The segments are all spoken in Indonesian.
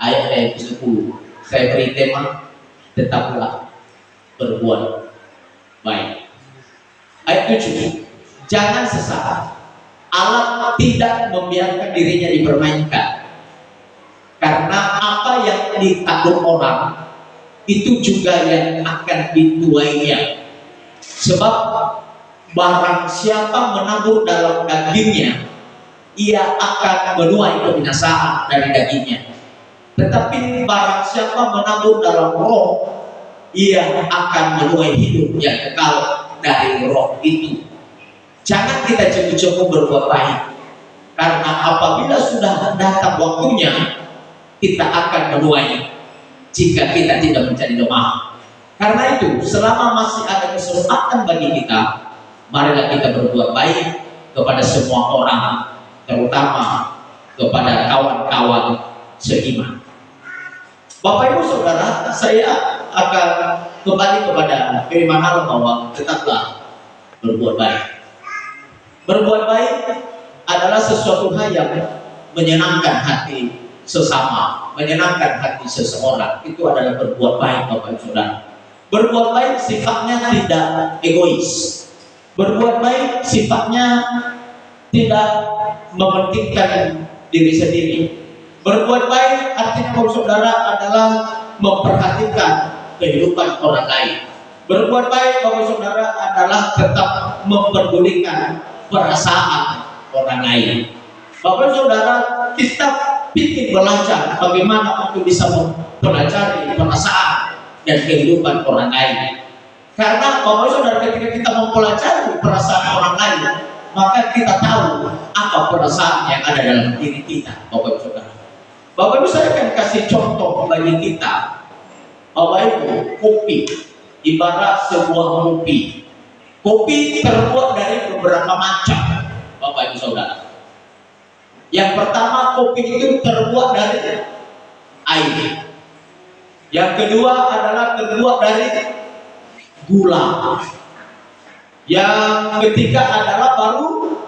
ayat ke-10. Saya beri tema, tetaplah berbuat baik. Ayat 7, jangan sesat. Allah tidak membiarkan dirinya dipermainkan, karena apa yang ditakut orang itu juga yang akan dituainya. Sebab barang siapa menabur dalam dagingnya, ia akan menuai kebinasaan dari dagingnya. Tetapi barang siapa menabur dalam roh, ia akan menuai hidup yang kekal dari roh itu. Jangan kita jemu-jemu berbuat baik, karena apabila sudah datang waktunya, kita akan menuai jika kita tidak mencari lemah. Karena itu, selama masih ada kesempatan bagi kita, marilah kita berbuat baik kepada semua orang, terutama kepada kawan-kawan seiman. Bapak Ibu Saudara, saya akan kembali kepada firman Allah bahwa tetaplah berbuat baik. Berbuat baik adalah sesuatu hal yang menyenangkan hati sesama, menyenangkan hati seseorang. Itu adalah berbuat baik, Bapak Ibu Saudara. Berbuat baik sifatnya tidak egois. Berbuat baik sifatnya tidak mementingkan diri sendiri. Berbuat baik artinya, Bapak Saudara, adalah memperhatikan kehidupan orang lain. Berbuat baik, Bapak Saudara, adalah tetap memperdulikan perasaan orang lain. Bapak Saudara, kita ingin belajar bagaimana untuk bisa mempelajari perasaan dan kehidupan orang lain. Karena Bapak Saudara, ketika kita mempelajari perasaan orang lain, maka kita tahu apa perasaan yang ada dalam diri kita, Bapak Saudara. Bapak Ibu, saya akan kasih contoh bagi kita. Bapak Ibu, kopi, ibarat sebuah kopi. Kopi terbuat dari beberapa macam, Bapak Ibu Saudara. Yang pertama, kopi itu terbuat dari air. Yang kedua adalah terbuat dari gula. Yang ketiga adalah baru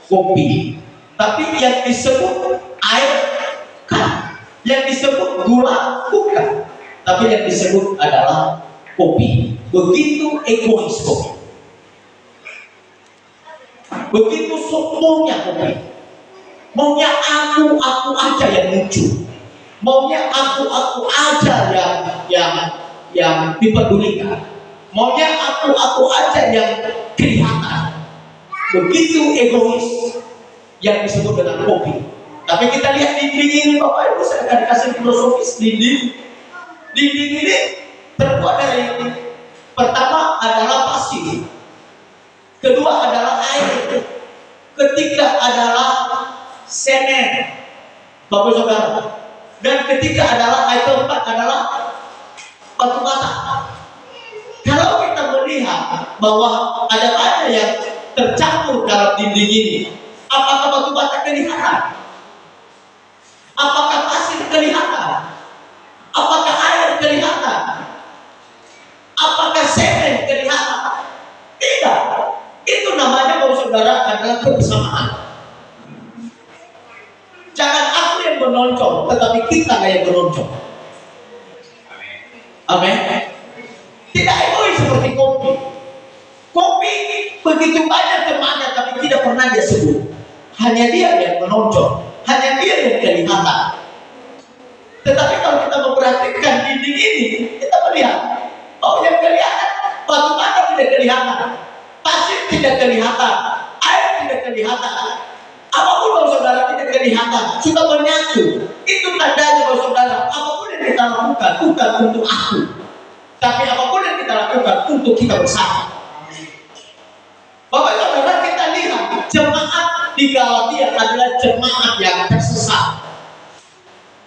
kopi. Tapi yang disebut air kan, yang disebut gula bukan. Tapi yang disebut adalah kopi. Begitu egois kopi. Begitu sombongnya kopi. Maunya aku aja yang muncul. Maunya aku aja yang dipedulikan. Maunya aku aja yang kelihatan. Begitu egois yang disebut dengan kopi. Tapi kita lihat dinding ini, Bapak Ibu, saya akan kasih filosofis dinding. Dinding ini terbuat dari, pertama adalah pasir, kedua adalah air, ketiga adalah semen, Bapak Saudara, dan ketiga adalah air, keempat adalah batu bata. Kalau kita melihat bahwa ada banyak yang tercampur dalam dinding ini, apakah batu bata kelihatan? Apakah pasir kelihatan? Apakah air kelihatan? Apakah semen kelihatan? Tidak. Itu namanya, Bapak Saudara, adalah kebersamaan. Jangan aku yang menonjol, tetapi kita yang menonjol. Amin. Tidak egois seperti kopi. Kopi begitu banyak temannya, tapi tidak pernah dia sebut. Hanya dia yang menonjol, hanya dia yang kelihatan. Tetapi kalau kita memperhatikan dinding ini, kita melihat bahwa yang kelihatan batu bata tidak kelihatan, pasir tidak kelihatan, air tidak kelihatan, apapun, Bapak Saudara, tidak kelihatan, sudah menyatu. Itu tandanya, Bapak Saudara, apapun yang kita lakukan bukan untuk aku, tapi apapun yang kita lakukan untuk kita bersama. Bapak Saudara, kita lihat jemaat di Galatia adalah jemaat yang tersesat,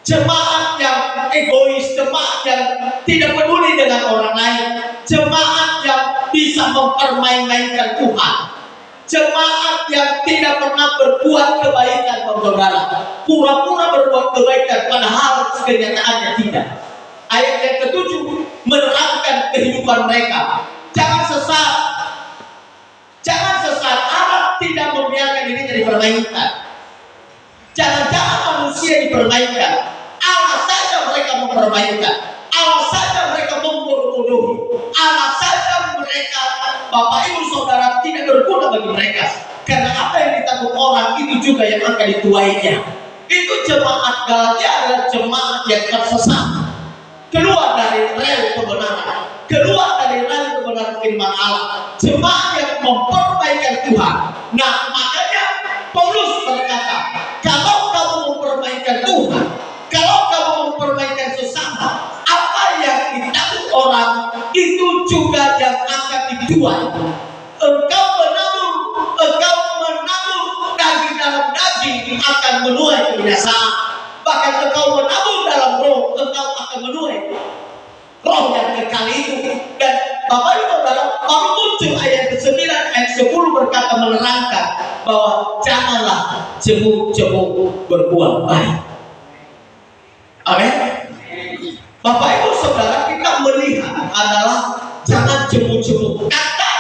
jemaat yang egois, jemaat yang tidak peduli dengan orang lain, jemaat yang bisa mempermain-mainkan Tuhan, jemaat yang tidak pernah berbuat kebaikan, Bapak Saudara, pura-pura berbuat kebaikan padahal kenyataannya tidak. Ayat yang ke-7 menerangkan kehidupan mereka. Jangan sesat, jangan sesat. Allah tidak membiarkan dirinya dipermainkan. Jangan-jangan manusia dipermainkan. mempermainkan, alasannya mereka membodohi, alasannya mereka, Bapak Ibu Saudara, tidak berguna bagi mereka. Karena apa yang ditanggung orang itu juga yang akan dituainya. Itu jemaat Galatia adalah jemaat yang tersesat, keluar dari rel kebenaran, keluar dari rel kebenaran firman Allah, jemaat yang mempermainkan Tuhan. Nah, makanya Paulus berkata, kalau kamu mempermainkan Tuhan, kalau kamu mempermainkan sesama, apa yang ditanggung orang itu juga yang akan dituai. Engkau menabur daging dalam daging akan menuai kebinasaan. Bahkan engkau menabur dalam roh, engkau akan menuai roh yang kekal itu. Dan Bapak Ibu Saudara, baru muncul ayat ke-9, ayat 10 berkata menerangkan bahwa janganlah jemu-jemu berbuat baik. Amin. Bapak Ibu Saudara, kita melihat adalah jangan jemu-jemu. Kata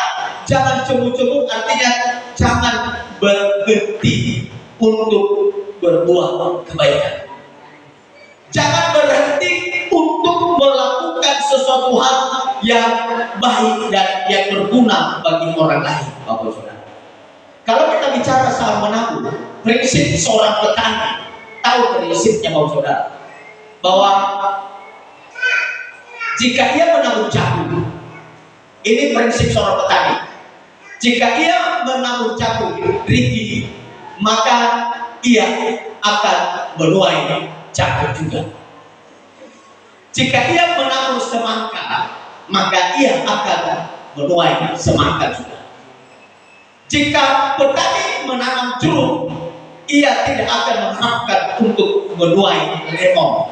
jangan jemu-jemu artinya jangan berhenti untuk berbuat kebaikan. Jangan berhenti untuk melakukan sesuatu hal yang baik dan yang berguna bagi orang lain, Bapak Saudara. Kalau kita bicara soal menabur, prinsip seorang petani, tahu prinsipnya Bapak Saudara, bahwa jika ia menabur jagung, ini prinsip seorang petani. Jika ia menabur jagung rigi, maka ia akan menuai jagung juga. Jika ia menabur semangka, maka ia akan menuai semangka juga. Jika petani menanam jeruk, ia tidak akan mengharapkan untuk menuai lemon.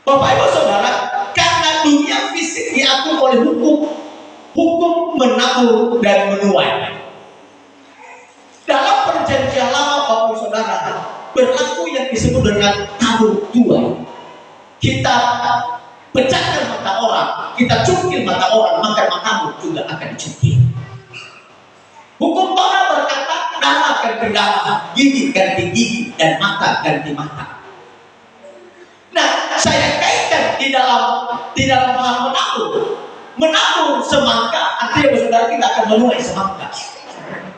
Bapak Ibu Saudara, karena dunia fisik diatur oleh hukum menabur dan menuai. Dalam perjanjian lama, Bapak Ibu Saudara, berlaku yang disebut dengan tabur tuai. Kita pecahkan mata orang, kita cungkil mata orang, maka matamu juga akan dicungkil. Hukum Torah berkata, darah ganti darah, gigi ganti gigi, dan mata ganti mata. Nah, saya kaitkan di dalam hal menabur semangka, artinya saudara kita akan menuai semangka.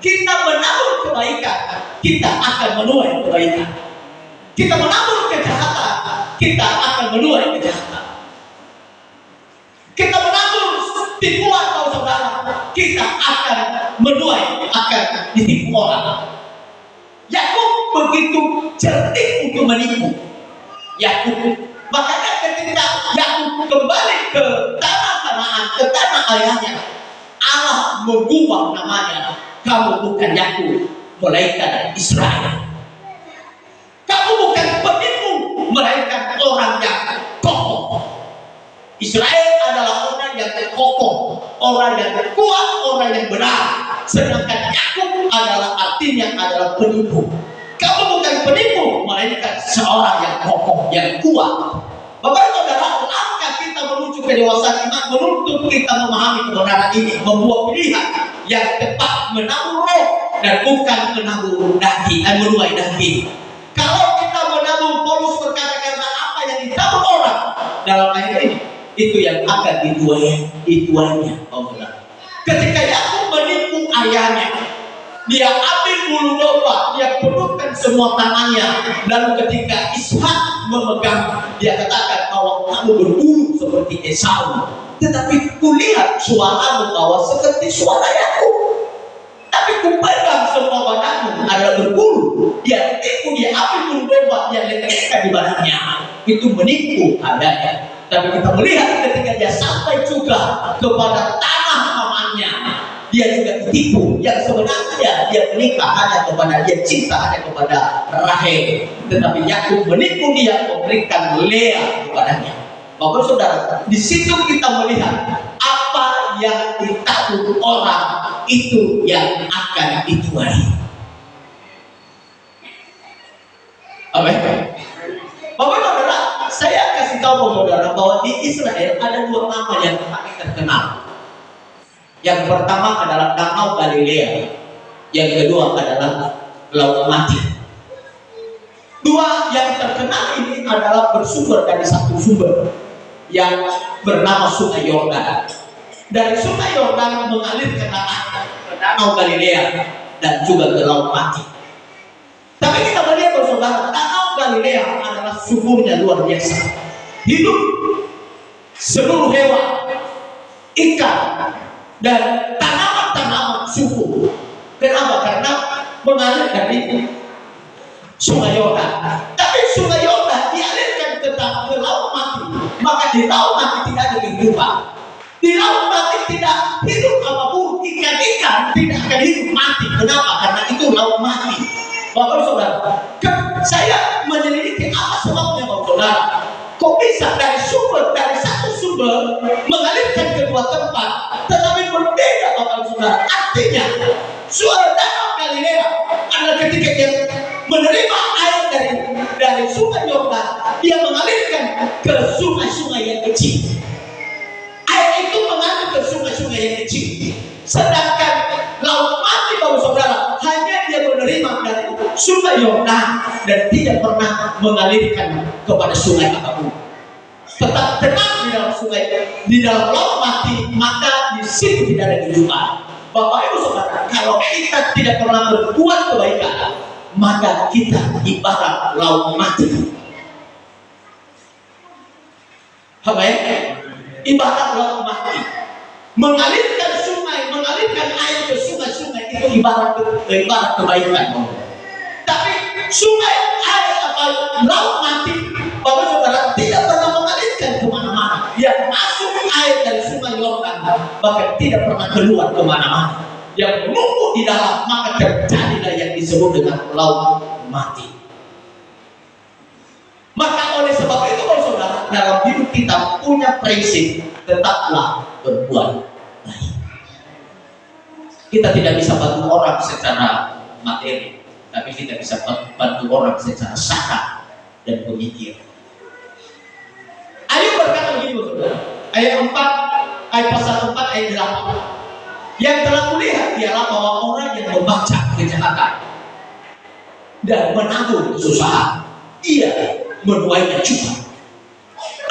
Kita menabur kebaikan, kita akan menuai kebaikan. Kita menabur kejahatan, kita akan menuai kejahatan. Kita menabur tipuan, saudara, kita akan menuai, akan ditipu orang. Yakub begitu cerdik untuk menipu. Yakub, makanya ketika Yakub kembali ke tanah Kanaan, ke tanah ayahnya, Allah mengubah namanya. Kamu bukan Yakub, melainkan Israel. Kamu bukan penipu, melainkan orang yang kokoh. Israel adalah orang yang kokoh, orang yang kuat, orang yang benar. Sedangkan Yakub artinya adalah penipu. Kamu bukan penipu, melainkan seorang yang kokoh, yang kuat. Bapak Saudara, langkah kita menuju kedewasaan iman menuntut kita memahami kebenaran ini, membuat pilihan yang tepat, menabur roh dan bukan menabur daging dan menuai daging. Kalau kita menabur, Paulus berkata, karena apa yang ditabur orang dalam ayat ini, itu yang akan dituainya. Ketika Yakub menipu ayahnya, dia ambil bulu domba, dia penuhkan semua tangannya. Lalu ketika Ishak memegang, dia katakan bahwa kamu berbulu seperti Esau, tetapi kulihat suaramu bahwa seperti suara Yakub. Tapi kupegang semua badanmu adalah berbulu. Dia tipu, dia ambil bulu domba, dia letakkan di badannya. Itu menipu adanya. Tapi kita melihat ketika dia sampai juga kepada tanah pamannya, dia juga ditipu. Yang sebenarnya dia menikah hanya kepada, dia cinta hanya kepada Rahel, tetapi Yakub menipu dia, memberikan Lea kepadanya. Bapak Saudara, di situ kita melihat apa yang ditabur orang itu yang akan dituai. Amin. Bapak Saudara, saya kasih tahu saudara bahwa di Israel ada dua nama yang paling terkenal. Yang pertama adalah Danau Galilea, yang kedua adalah Laut Mati. Dua yang terkenal ini adalah bersumber dari satu sumber yang bernama Sungai Yordan. Dari Sungai Yordan mengalir ke Danau Galilea dan juga ke Laut Mati. Tapi kita melihat saudara, Danau Galilea adalah sumurnya luar biasa. Hidup seluruh hewan, ikan, dan tanaman-tanaman subur. Kenapa? Karena mengalir dari Sungai Yordan. Tapi Sungai Yordan dialirkan ke Laut Mati, maka di Laut Mati tidak ada kehidupan. Di Laut Mati tidak hidup apapun, ikan-ikan tidak akan hidup mati. Kenapa? Karena itu Laut Mati. Bapak saudara, saya menyelidiki apa sebabnya, Bapak saudara. Kok bisa dari satu sumber mengalirkan ke dua tempat, tetapi berbeda, Bapak saudara. Artinya, Danau Galilea adalah ketika dia menerima air dari Sungai Yordan, dia mengalirkan ke sungai-sungai yang kecil. Air itu mengalir ke sungai-sungai yang kecil. Sedangkan Laut Mati, Bapak saudara, hanya dia menerima dari Sungai Yordan dan tidak pernah mengalirkan kepada sungai apapun. Tetap tenang di dalam sungai, di dalam Laut Mati, maka di situ tidak ada kehidupan. Bapak Ibu saudara, kalau kita tidak pernah berbuat kebaikan, maka kita ibarat Laut Mati. Amin. Ibarat Laut Mati. Mengalirkan air ke sungai-sungai itu ibarat kebaikan. Tapi sungai air Laut Mati, Bapak saudara, tidak pernah mengalirkan kemana-mana. Yang masuk air dari Sungai Yordan, bahkan tidak pernah keluar kemana-mana. Yang menumpuk di dalam, maka terjadilah yang disebut dengan Laut Mati. Maka oleh sebab itu, Bapak saudara, dalam hidup kita punya prinsip, tetaplah berbuat baik. Kita tidak bisa bantu orang secara materi, tapi kita bisa bantu orang secara saka dan pemikiran. Ayub berkata begini, saudara. Ayat pasal 4 ayat 8. Yang telah kulihat ialah bahwa orang yang membaca kejahatan dan menanggung kesusahan, ia menuainya juga.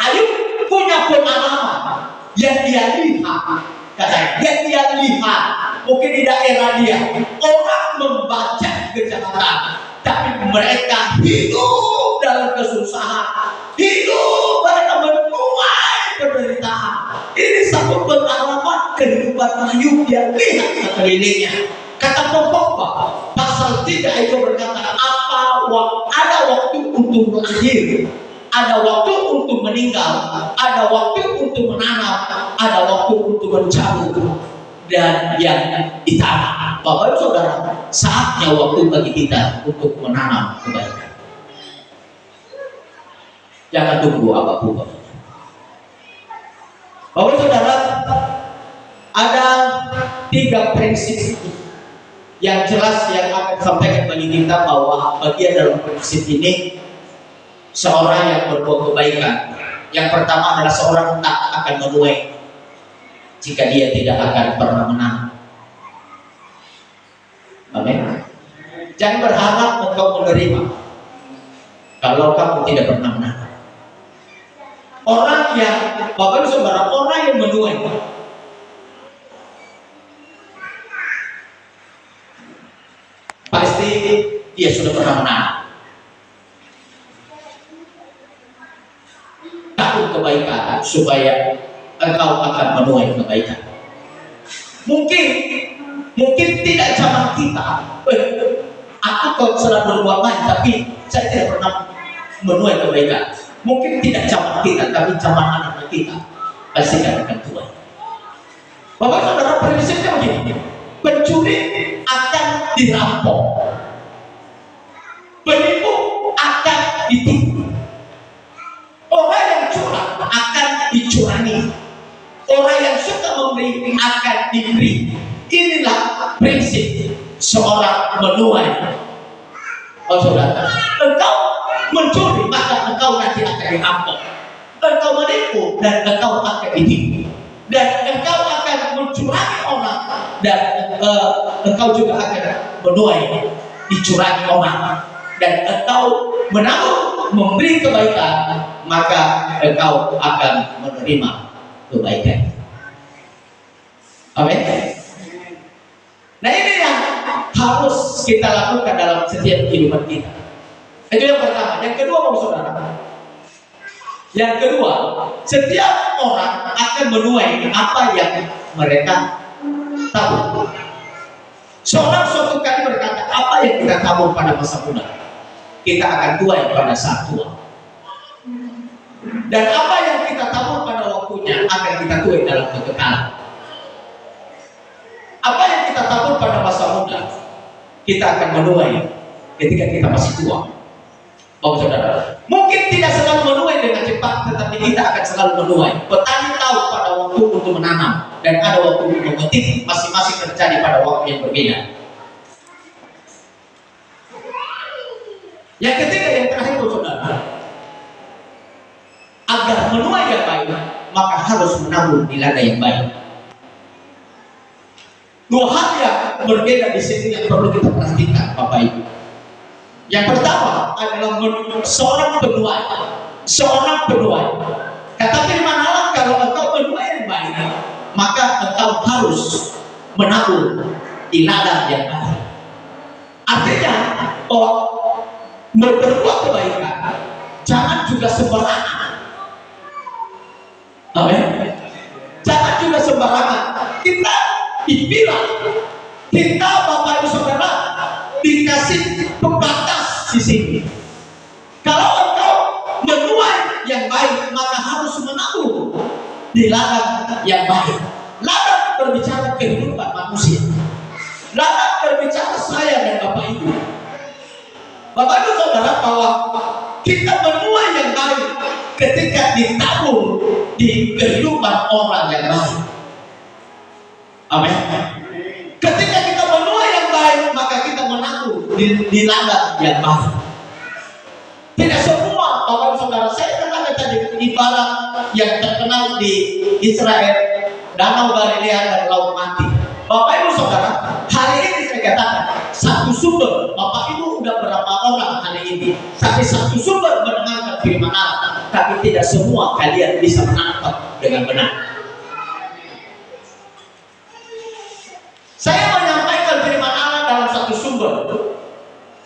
Ayub punya pengalaman yang dia lihat, yang dia lihat mungkin di daerah dia, orang membaca kejahatan, tapi mereka hidup dalam kesusahan, hidup mereka menuai penderitaan. Ini satu pengalaman kehidupan Ayub yang lihat sekelilingnya. Kata pokok pasal 3 itu berkata, ada waktu untuk lahir, ada waktu untuk meninggal, ada waktu untuk menanam, ada waktu untuk mencabut dan yang ditanam. Bapak Ibu saudara, saatnya waktu bagi kita untuk menanam kebaikan. Jangan tunggu apapun. Bapak Ibu saudara, ada 3 prinsip yang jelas yang akan sampaikan bagi kita, bahwa bagian dalam prinsip ini seorang yang berbuat kebaikan, yang pertama adalah seorang tak akan menuai jika dia tidak akan pernah menang. Amin. Jangan berharap engkau menerima kalau kamu tidak pernah menang. Orang yang, Bapak Ibu saudara, orang yang menuai pasti dia sudah pernah menang. Takut kebaikan supaya engkau akan menuai kebaikan. Mungkin tidak zaman kita. Aku kok sedang berbuat baik, tapi saya tidak pernah menuai kebaikan. Mungkin tidak zaman kita, tapi zaman anak kita pasti akan tuai. Bapak saudara, prinsipnya begini: pencuri akan dirampok, penipu akan ditipu, orang yang curang akan dicurangi, orang yang suka memberi akan diberi. Inilah prinsip seorang menuai. Oh saudara, engkau mencuri maka engkau nanti akan dirampok, engkau menipu dan engkau akan ditipu, dan engkau akan mencurangi orang, dan engkau juga akan menuai dicurangi orang, dan engkau menabur, memberi kebaikan, maka engkau akan menerima kebaikan. Amin. Nah, ini yang harus kita lakukan dalam setiap kehidupan kita. Itu yang pertama. Yang kedua, Bapak Saudara, yang kedua, setiap orang akan menuai apa yang mereka tabur. Seorang suatu kali berkata, apa yang kita tabur pada masa muda, kita akan tuai pada saat tua. Dan apa yang kita tabur pada waktunya akan kita tuai dalam kekekalan. Apa yang kita tabur pada masa muda, kita akan menuai ketika kita masih tua. Bapak Saudara, mungkin tidak selalu menuai dengan cepat, tetapi kita akan selalu menuai. Petani tahu pada waktu untuk menanam dan ada waktu untuk memetik, masing-masing terjadi pada waktu yang berbeda. Yang ketiga, yang terakhir, Bapak Saudara, agar menuai yang baik, maka harus menabur di ladang yang baik. Dua hal yang berbeda di sini yang perlu kita perhatikan, Bapak Ibu. Yang pertama adalah seorang penuai. Seorang penuai. Kata firman Allah, kalau engkau menuai yang baik, maka engkau harus menabur di ladang yang baik. Artinya, berbuat kebaikan jangan juga sembarangan. Amin. Jangan juga sembarangan. Kita dibilang, kita Bapak Ibu Saudara dikasih pembatas di sini. Kalau engkau menuai yang baik, maka harus menabur di ladang yang baik. Ladang berbicara kehidupan manusia. Ladang berbicara saya dan Bapak Ibu. Bapak Ibu Saudara, bahwa kita menuai yang baik ketika ditabur di kehidupan orang yang baik. Amin. Ketika kita menuai yang baik, maka kita menabur di ladang yang baik. Tidak semua, Bapak Ibu Saudara, saya pernah tadi ibarat yang terkenal di Israel, Danau Galilea dan Laut Mati. Bapak Ibu Saudara, hari ini saya katakan satu sumber. Bapak Ibu udah berapa orang hari ini? Tapi satu sumber mendengarkan firman Allah, tapi tidak semua kalian bisa menangkap dengan benar. Saya menyampaikan firman Allah dalam satu sumber,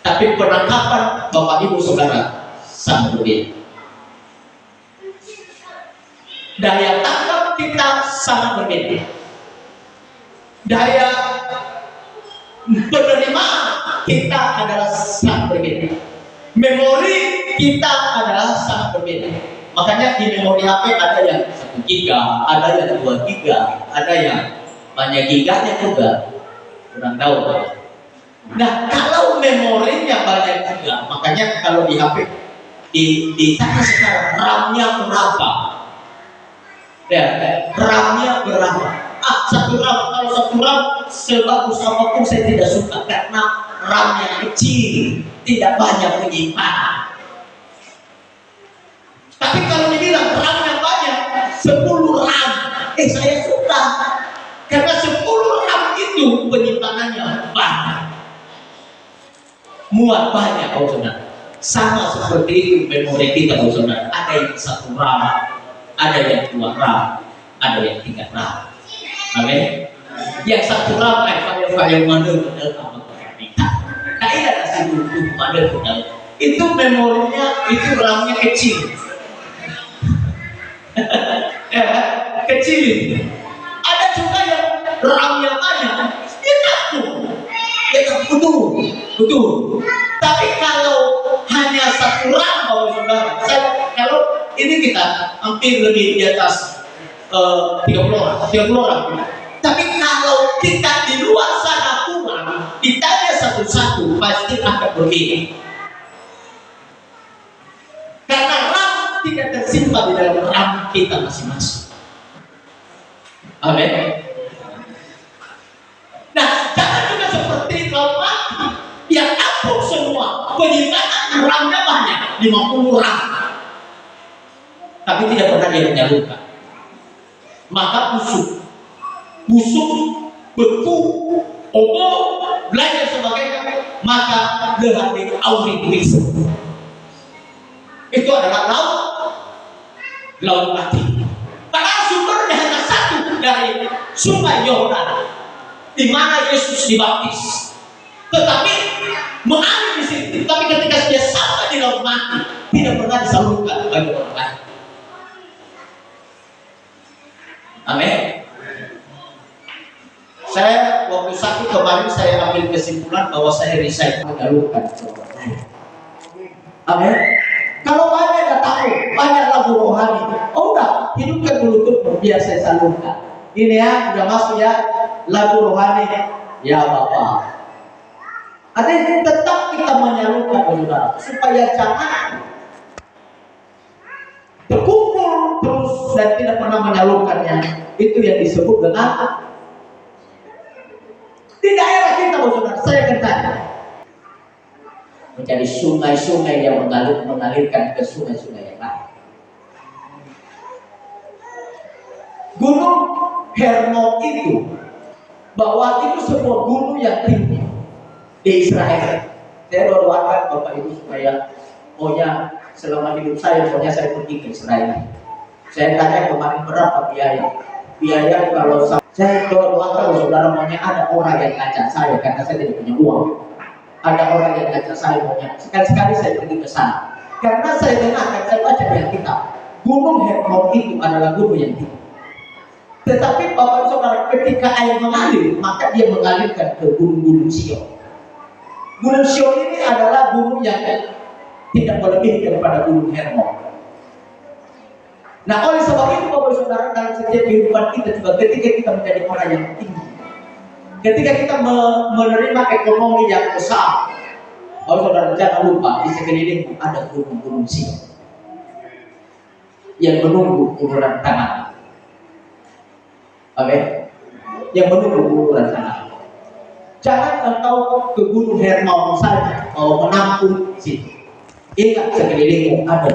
tapi penangkapan Bapak Ibu Saudara sangat berbeda. Daya tangkap kita sangat berbeda. Daya penerimaan kita adalah sangat berbeda. Memori kita adalah sangat berbeda. Makanya di memori HP ada yang 1 giga, ada yang 2 giga, ada yang banyak giganya juga, kurang tahu. Nah, kalau memorinya banyak juga, makanya kalau di HP ditanya sekarang RAM-nya berapa? Ya, RAM-nya berapa? Satu RAM, kalau satu RAM sebagus apapun saya tidak suka karena RAM-nya kecil, tidak banyak penyimpanan. Tapi kalau dibilang RAM-nya banyak, 10 RAM, saya suka. Karena 10 RAM itu penyimpanannya banyak, muat banyak, Bapak Saudara. Sama seperti itu memori kita, Bapak Saudara. Ada yang 1 RAM, ada yang 2 RAM, ada yang 3 RAM. Amin. Yang 1 RAM file mana benar apa kita. Nah, ini ada satu mana benar. Itu memorinya, itu RAM-nya kecil. Kecil. Ada juga yang RAM-nya banyak, dia takut. Betul. Tapi kalau hanya 1 RAM, Bapak Saudara, kalau ini kita hampir lebih di atas 30 orang. Tapi kalau kita di luar sana kurang, ditanya satu-satu pasti akan berbeda. Karena RAM tidak tersimpan di dalam RAM kita masing-masing. Amin. Nah, jangan juga seperti Laut Mati yang apung semua, penyimpanan RAM-nya banyak, 50 RAM, tapi tidak pernah dia menyalurkan. Maka busuk, beku, obor, belajar sebagainya, maka lehat ini auri bisa. Itu adalah laut mati. Padahal sumbernya hanya satu dari sungai Yordan, di mana Yesus dibaptis. Tetapi mengalir di situ. Tapi ketika dia sampai di laut mati, tidak pernah disalurkan bagi orang lain. Amin. Saya waktu sakit kemarin saya ambil kesimpulan bahwa saya resign menyalurkan. Amin. Kalau banyak nggak tahu, banyak lagu rohani. Oh udah, hidupkan dulu tuh biar saya salurkan. Ini ya, udah masuk ya lagu rohani. Ya Bapak. Artinya tetap kita menyalurkan, saudara, supaya jangan terkumpul terus dan tidak pernah menyalurkannya. Itu yang disebut dengan di daerah kita, saudara. Saya akan tanya, menjadi sungai-sungai yang mengalirkan ke sungai-sungai yang lain. Gunung Hermon itu, bahwa itu sebuah gunung yang tinggi di Israel. Saya doakan Bapak Ibu supaya pokoknya selama hidup saya, pokoknya saya pergi ke Israel. Saya tanya kemarin berapa biaya kalau saya doakan saudara, maunya ada orang yang ngajak saya karena saya tidak punya uang. Ada orang yang ngajak saya, maunya sekali-sekali saya pergi ke sana. Karena saya dengar dan saya baca di Alkitab, Gunung Hermon itu adalah gunung yang tinggi. Tetapi Bapak Saudara, ketika air mengalir, maka dia mengalirkan ke gunung-gunung Sion. Gunung Sion ini adalah gunung yang tidak melebihi daripada Gunung Hermon. Nah, oleh sebab itu Bapak Saudara, dalam setiap kehidupan kita juga, ketika kita menjadi orang yang tinggi, ketika kita menerima ekonomi yang besar, Bapak Saudara jangan lupa di sekelilingmu ada gunung-gunung Sion yang menunggu uluran tangan. Oke, yang menunggu uluran tangan. Jangan engkau ke Gunung Hermon saja, menampung di situ. Ingat sekelilingmu ada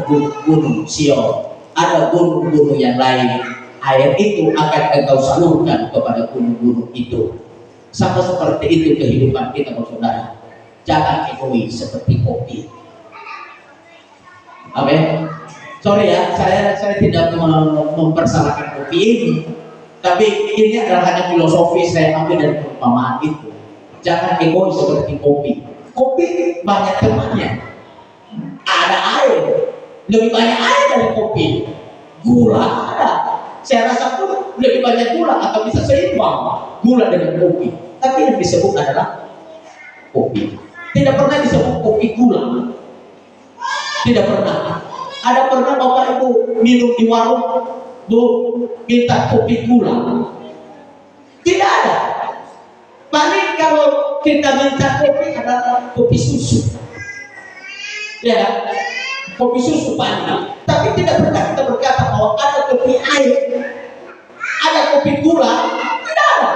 gunung Sion, ada gunung-gunung yang lain. Air itu akan engkau salurkan kepada gunung-gunung itu. Sama seperti itu kehidupan kita, saudara. Jangan egois seperti kopi. Amin. Sorry ya, saya tidak mempersalahkan kopi ini. Tapi ini adalah hanya filosofi saya ambil dari perumpamaan itu. Jangan egois seperti kopi. Kopi banyak temannya. Ada air, lebih banyak air dari kopi. Gula ada. Saya rasa pun lebih banyak gula atau bisa seimbang gula dengan kopi. Tapi yang disebut adalah kopi. Tidak pernah disebut kopi gula. Tidak pernah. Ada pernah Bapak Ibu minum di warung, Bu, minta kopi gula? Tidak ada. Paling kalau kita minta kopi adalah kopi susu. Ya, kopi susu paling. Tapi tidak pernah kita berkata bahwa ada kopi air, ada kopi gula. Tidak ada.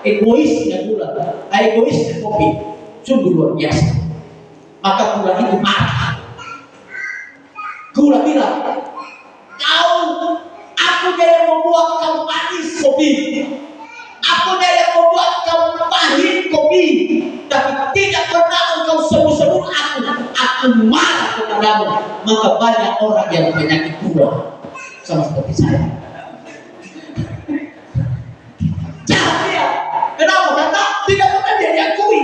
Egoisnya gula, egoisnya kopi, sungguh luar biasa. Maka gula itu marah. Gula bilang, aku yang membuat kamu manis kopi. Aku yang membuat kamu pahit kopi. Tapi tidak pernah engkau sebut-sebut aku marah kepadamu. Maka banyak orang yang penyakit gula, sama seperti saya. Jangan dia. Kenapa? Karena tidak pernah dia diakui.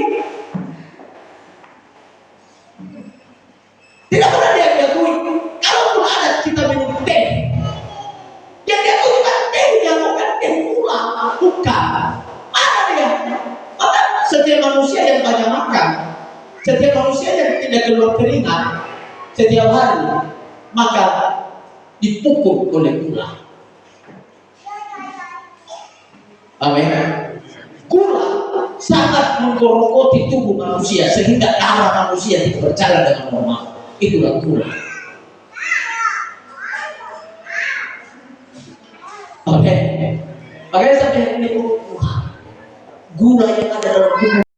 Tidak pernah dia diakui. Kalau pun ada kita minum teh, yang diakui bukan teh, yang bukan teh gula, bukan. Mana dia? Maka setiap manusia yang banyak makan, setiap manusia yang tidak keluar keringat setiap hari, maka dipukul oleh gula. Amin. Gula sangat menggerogoti tubuh manusia sehingga darah manusia tidak berjalan dengan normal. Itulah gula. Oke. Makanya sampai ini gula yang ada dalam tubuh